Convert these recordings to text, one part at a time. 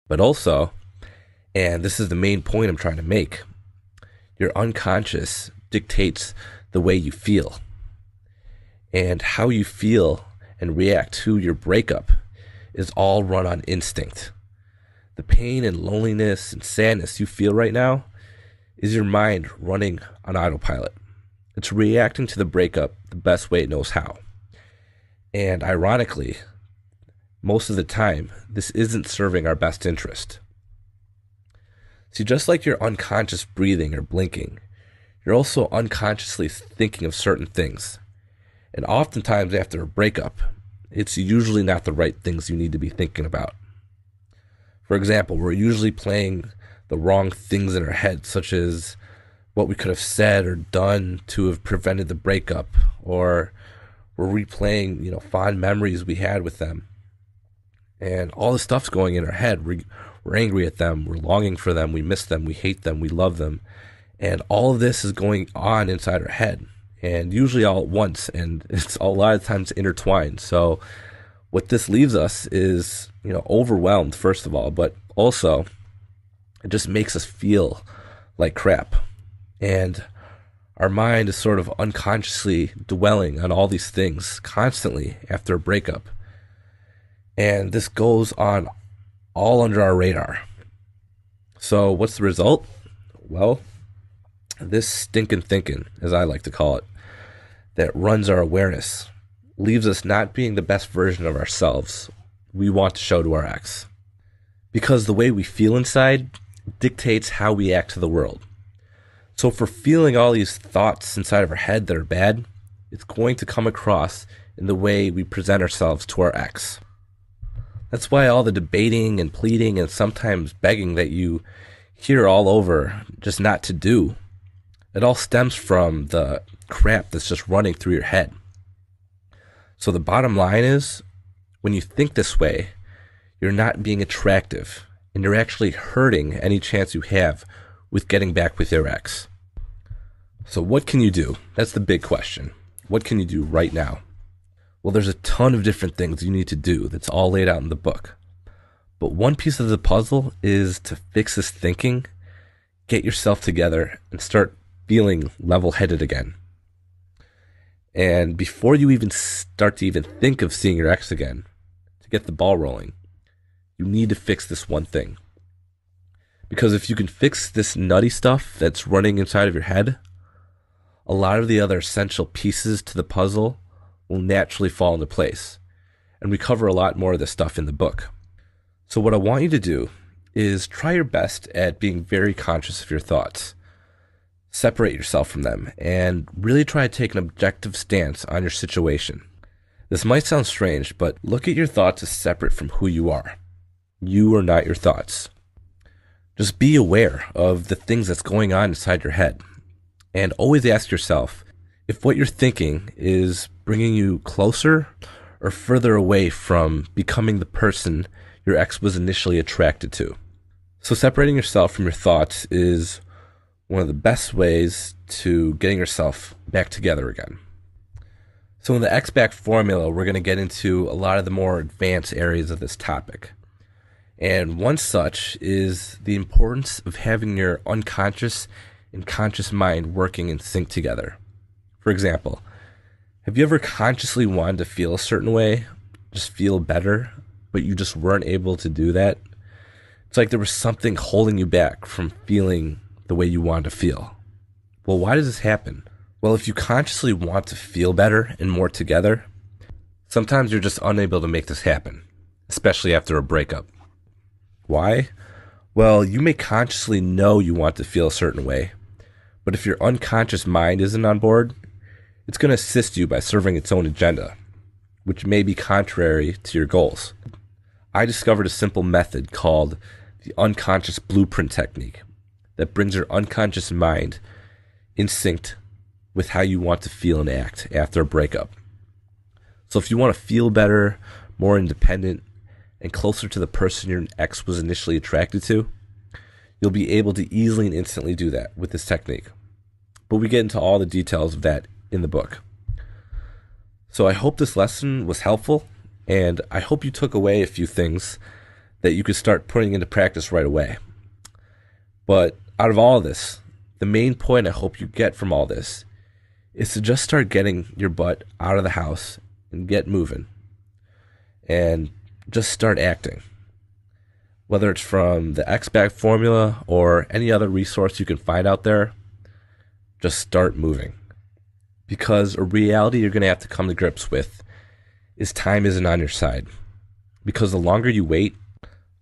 But also, and this is the main point I'm trying to make, your unconscious dictates the way you feel. And how you feel and react to your breakup is all run on instinct. The pain and loneliness and sadness you feel right now is your mind running on autopilot. It's reacting to the breakup the best way it knows how. And ironically, most of the time, this isn't serving our best interest. See, just like your unconscious breathing or blinking, you're also unconsciously thinking of certain things. And oftentimes after a breakup, it's usually not the right things you need to be thinking about. For example, we're usually playing the wrong things in our head, such as what we could have said or done to have prevented the breakup, or we're replaying, fond memories we had with them. And all this stuff's going in our head. We're angry at them, we're longing for them, we miss them, we hate them, we love them. And all of this is going on inside our head, and usually all at once, and it's a lot of times intertwined. So what this leaves us is, overwhelmed, first of all, but also it just makes us feel like crap. And our mind is sort of unconsciously dwelling on all these things constantly after a breakup. And this goes on all under our radar. So what's the result? Well, this stinking thinking, as I like to call it, that runs our awareness, leaves us not being the best version of ourselves we want to show to our ex. Because the way we feel inside dictates how we act to the world. So if we're feeling all these thoughts inside of our head that are bad, it's going to come across in the way we present ourselves to our ex. That's why all the debating and pleading and sometimes begging that you hear all over just not to do, it all stems from the crap that's just running through your head. So the bottom line is, when you think this way, you're not being attractive, and you're actually hurting any chance you have with getting back with your ex. So what can you do? That's the big question. What can you do right now? Well, there's a ton of different things you need to do that's all laid out in the book. But one piece of the puzzle is to fix this thinking, get yourself together, and start feeling level-headed again. And before you even start to even think of seeing your ex again, to get the ball rolling, you need to fix this one thing. Because if you can fix this nutty stuff that's running inside of your head, a lot of the other essential pieces to the puzzle will naturally fall into place. And we cover a lot more of this stuff in the book. So what I want you to do is try your best at being very conscious of your thoughts. Separate yourself from them and really try to take an objective stance on your situation. This might sound strange, but look at your thoughts as separate from who you are. You are not your thoughts. Just be aware of the things that's going on inside your head. And always ask yourself if what you're thinking is bringing you closer or further away from becoming the person your ex was initially attracted to. So separating yourself from your thoughts is one of the best ways to getting yourself back together again. So in the X-Back formula, we're going to get into a lot of the more advanced areas of this topic. And one such is the importance of having your unconscious and conscious mind working in sync together. For example, have you ever consciously wanted to feel a certain way, just feel better, but you just weren't able to do that? It's like there was something holding you back from feeling the way you wanted to feel. Well, why does this happen? Well, if you consciously want to feel better and more together, sometimes you're just unable to make this happen, especially after a breakup. Why? Well, you may consciously know you want to feel a certain way, but if your unconscious mind isn't on board, it's going to assist you by serving its own agenda, which may be contrary to your goals. I discovered a simple method called the unconscious blueprint technique that brings your unconscious mind in sync with how you want to feel and act after a breakup. So if you want to feel better, more independent, and closer to the person your ex was initially attracted to, you'll be able to easily and instantly do that with this technique. But we get into all the details of that in the book. So I hope this lesson was helpful, and I hope you took away a few things that you could start putting into practice right away. But out of all of this, the main point I hope you get from all this is to just start getting your butt out of the house and get moving. And just start acting. Whether it's from the X-Back formula or any other resource you can find out there, just start moving. Because a reality you're going to have to come to grips with is time isn't on your side. Because the longer you wait,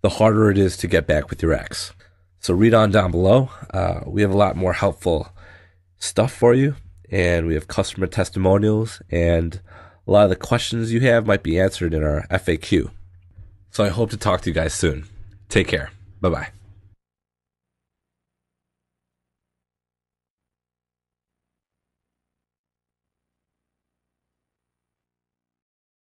the harder it is to get back with your ex. So read on down below. We have a lot more helpful stuff for you. And we have customer testimonials. And a lot of the questions you have might be answered in our FAQ. So I hope to talk to you guys soon. Take care. Bye-bye.